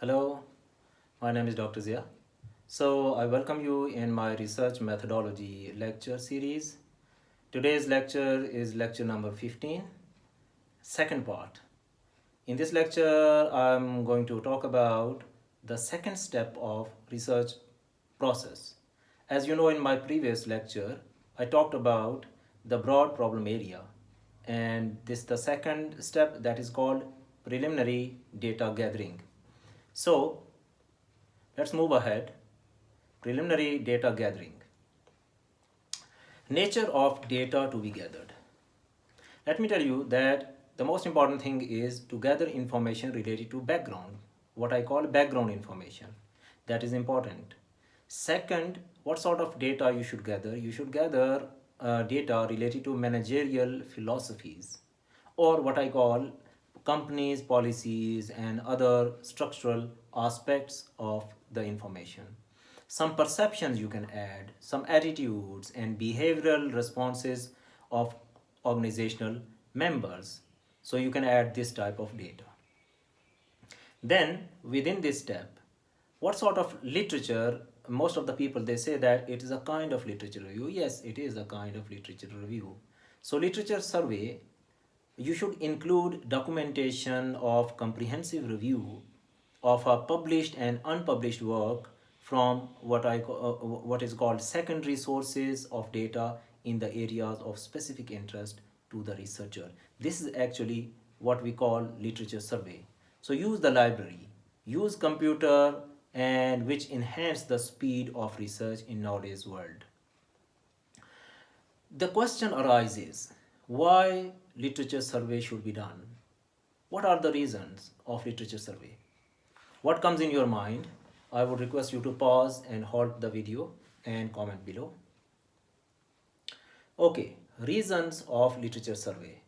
Hello, my name is Dr. Zia. So, I welcome you in my research methodology lecture series. Today's lecture is lecture number 15, second part. In this lecture, I'm going to talk about the second step of research process. As you know, in my previous lecture, I talked about the broad problem area, and this the second step that is called preliminary data gathering. So, let's move ahead. Preliminary data gathering. Nature of data to be gathered. Let me tell you that the most important thing is to gather information related to background, what I call background information. That is important. Second, what sort of data you should gather? You should gather data related to managerial philosophies, or what I call companies, policies, and other structural aspects of the information. Some perceptions you can add, some attitudes and behavioral responses of organizational members. So you can add this type of data. Then within this step, what sort of literature? Most of the people, they say that it is a kind of literature review. Yes, it is a kind of literature review. So literature survey, you should include documentation of comprehensive review of a published and unpublished work from what is called secondary sources of data in the areas of specific interest to the researcher. This is actually what we call literature survey. So use the library, use computer, and which enhance the speed of research in nowadays world. The question arises, why literature survey should be done? What are the reasons of literature survey? What comes in your mind? I would request you to pause and halt the video and comment below. Okay, reasons of literature survey.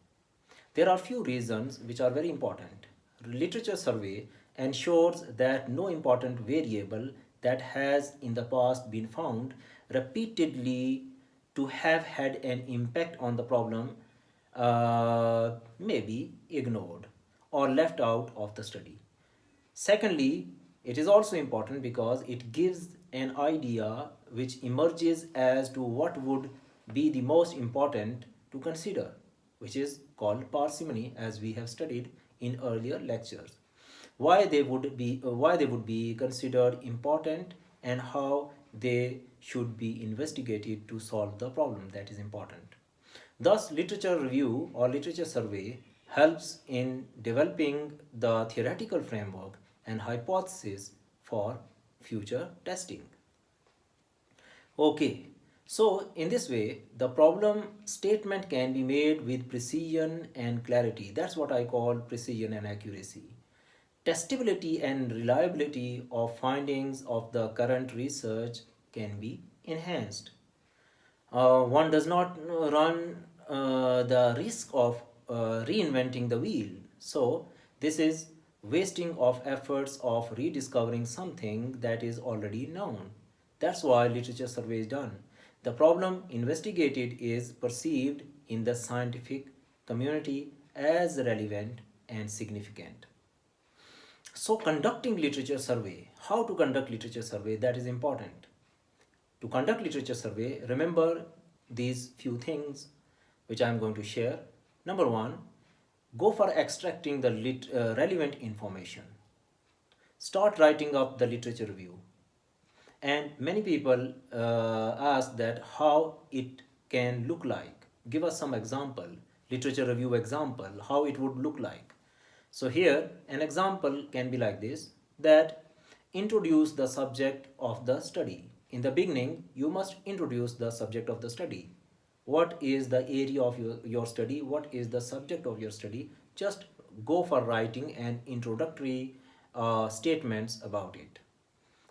There are few reasons which are very important. Literature survey ensures that no important variable that has in the past been found repeatedly to have had an impact on the problem may be ignored or left out of the study. Secondly, it is also important because it gives an idea which emerges as to what would be the most important to consider, which is called parsimony, as we have studied in earlier lectures. Why they would be considered important, and how they should be investigated to solve the problem that is important. Thus, literature review or literature survey helps in developing the theoretical framework and hypothesis for future testing. Okay, so in this way, the problem statement can be made with precision and clarity. That's what I call precision and accuracy. Testability and reliability of findings of the current research can be enhanced. One does not run the risk of reinventing the wheel. So, this is wasting of efforts of rediscovering something that is already known. That's why literature survey is done. The problem investigated is perceived in the scientific community as relevant and significant. So, conducting literature survey, how to conduct literature survey, that is important. To conduct literature survey, remember these few things which I am going to share. Number one, go for extracting the relevant information. Start writing up the literature review. And many people ask that how it can look like. Give us some example, literature review example, how it would look like. So here an example can be like this, that introduce the subject of the study. In the beginning, you must introduce the subject of the study. What is the area of your study? What is the subject of your study? Just go for writing an introductory statements about it.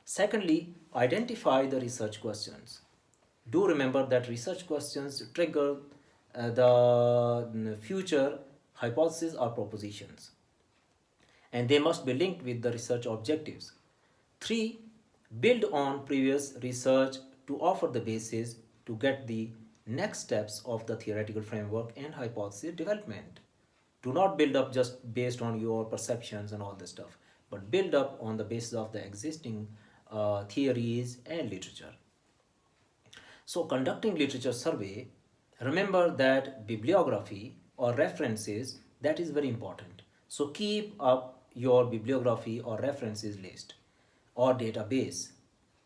Secondly, identify the research questions. Do remember that research questions trigger the future hypotheses or propositions, and they must be linked with the research objectives. 3. Build on previous research to offer the basis to get the next steps of the theoretical framework and hypothesis development. Do not build up just based on your perceptions and all this stuff. but built up on the basis of the existing theories and literature. So, conducting literature survey, remember that bibliography or references, that is very important. So, keep up your bibliography or references list or database.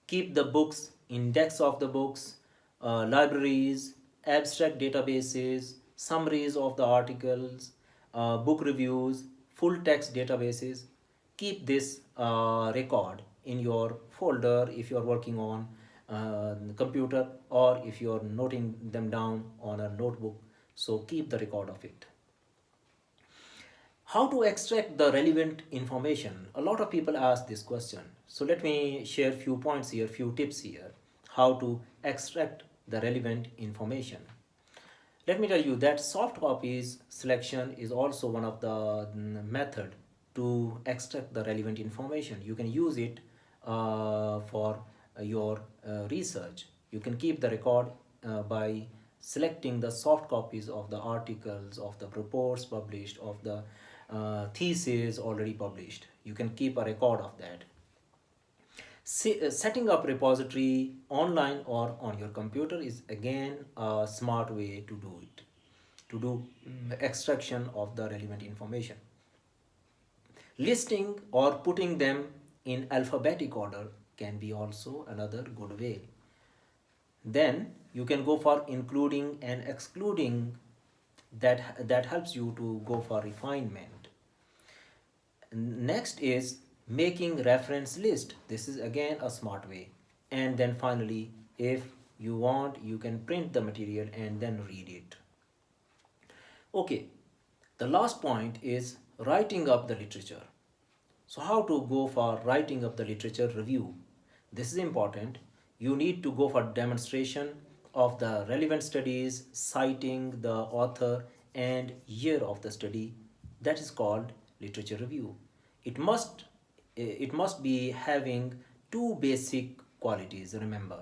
Keep the books, index of the books, libraries, abstract databases, summaries of the articles, book reviews, full text databases. Keep this record in your folder if you are working on the computer, or if you are noting them down on a notebook. So keep the record of it. How to extract the relevant information? A lot of people ask this question. So let me share few points here, few tips here, how to extract the relevant information. Let me tell you that soft copies selection is also one of the method to extract the relevant information. You can use it for your research. You can keep the record by selecting the soft copies of the articles, of the reports published, of the thesis already published. You can keep a record of that. Setting up repository online or on your computer is again a smart way to do it, to do extraction of the relevant information. Listing or putting them in alphabetic order can be also another good way. Then you can go for including and excluding. That helps you to go for refinement. Next is making reference list. This is again a smart way. And then finally, if you want, you can print the material and then read it. Okay, the last point is writing up the literature. So how to go for writing up the literature review? This is important. You need to go for demonstration of the relevant studies, citing the author and year of the study. That is called literature review. It must be having two basic qualities. Remember,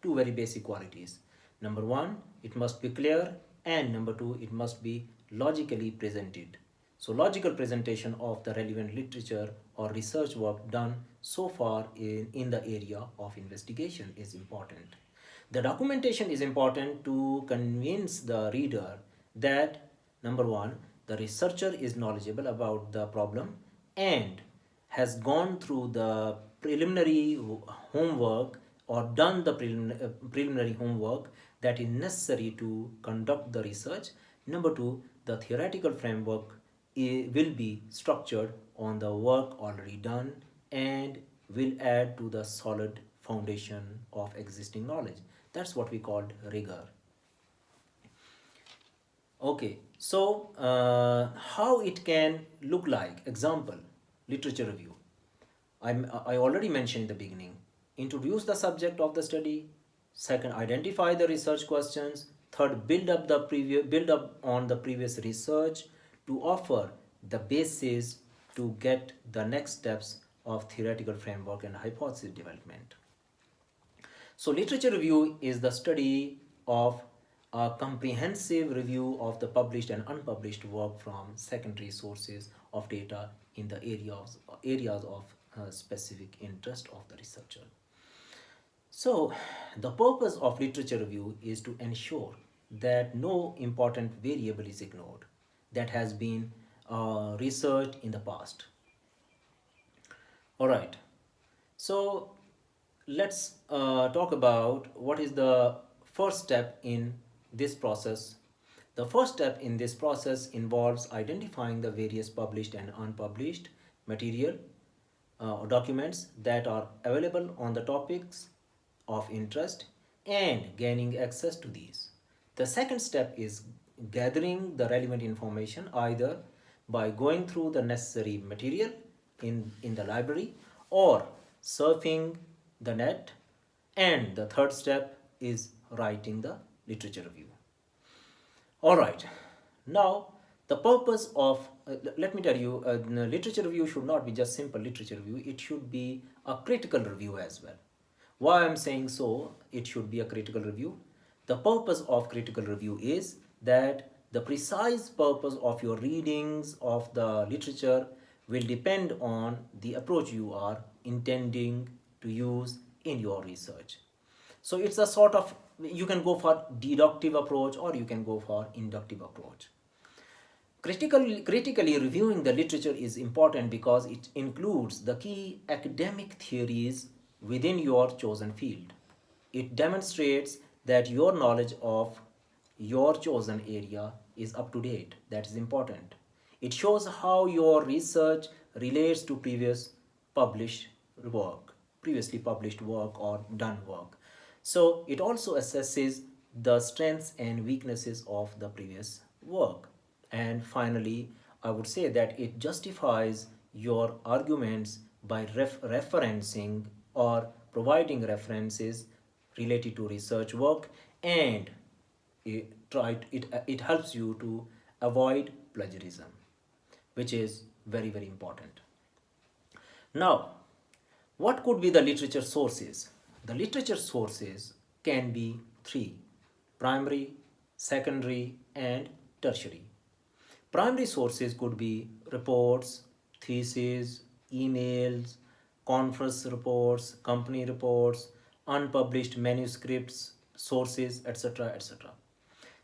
two very basic qualities. Number one, it must be clear, and number two, it must be logically presented. So logical presentation of the relevant literature or research work done so far in the area of investigation is important. The documentation is important to convince the reader that number one, the researcher is knowledgeable about the problem and has gone through the preliminary homework or done the preliminary homework that is necessary to conduct the research. Number two, the theoretical framework will be structured on the work already done and will add to the solid foundation of existing knowledge. That's what we called rigor. Okay, so how it can look like? Example, literature review. I already mentioned in the beginning. Introduce the subject of the study. Second, identify the research questions. Third, build up on the previous research to offer the basis to get the next steps of theoretical framework and hypothesis development. So literature review is the study of a comprehensive review of the published and unpublished work from secondary sources of data in the areas of specific interest of the researcher. So the purpose of literature review is to ensure that no important variable is ignored that has been researched in the past. All right. So let's talk about what is the first step in this process. The first step in this process involves identifying the various published and unpublished material or documents that are available on the topics of interest and gaining access to these. The second step is gathering the relevant information either by going through the necessary material in the library or surfing the net. And the third step is writing the literature review. All right. Now, the purpose of, let me tell you, literature review should not be just simple literature review. It should be a critical review as well. Why I'm saying so, it should be a critical review. The purpose of critical review is that the precise purpose of your readings of the literature will depend on the approach you are intending to use in your research. So it's a sort of, you can go for deductive approach or you can go for inductive approach. Critically reviewing the literature is important because it includes the key academic theories within your chosen field. It demonstrates that your knowledge of your chosen area is up to date. That is important. It shows how your research relates to published previously published work or done work. So it also assesses the strengths and weaknesses of the previous work. And finally, I would say that it justifies your arguments by referencing or providing references related to research work, and it helps you to avoid plagiarism, which is very, very important. Now, what could be the literature sources? The literature sources can be three: primary, secondary, and tertiary. Primary sources could be reports, theses, emails, conference reports, company reports, unpublished manuscripts, sources, etc. etc.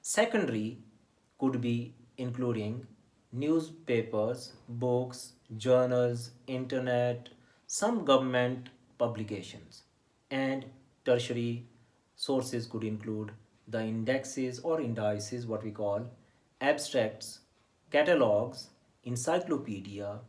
Secondary could be including newspapers, books, journals, internet, some government publications. And tertiary sources could include the indexes or indices, what we call abstracts, catalogs, encyclopedia,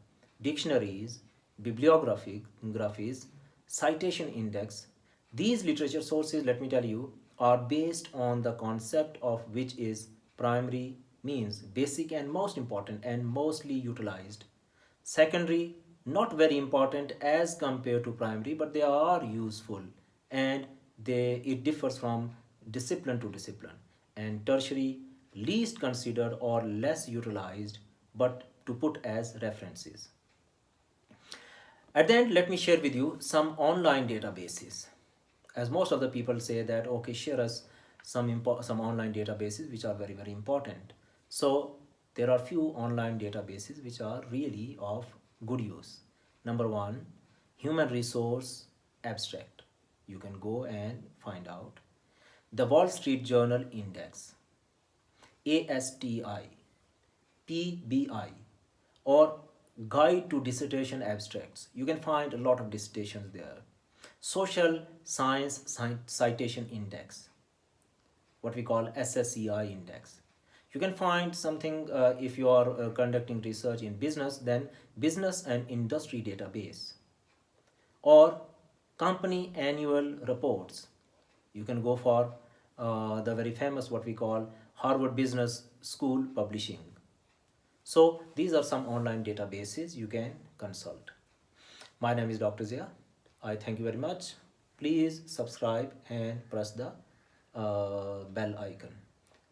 dictionaries, bibliographies, citation index. These literature sources, let me tell you, are based on the concept of which is primary means basic and most important and mostly utilized. Secondary, not very important as compared to primary, but they are useful, and it differs from discipline to discipline. And tertiary, least considered or less utilized, but to put as references. At the end, let me share with you some online databases. As most of the people say that, okay, share us some online databases which are very, very important. So there are few online databases which are really of good use. Number one, Human Resource Abstract. You can go and find out. The Wall Street Journal Index, ASTI, PBI, or Guide to Dissertation Abstracts. You can find a lot of dissertations there. Social Science Citation Index, what we call SSCI index. You can find something if you are conducting research in business, then Business and Industry Database, or company annual reports. You can go for the very famous what we call Harvard Business School Publishing. So these are some online databases you can consult. My name is Dr. Zia. I thank you very much. Please subscribe and press the bell icon.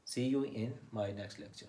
See you in my next lecture.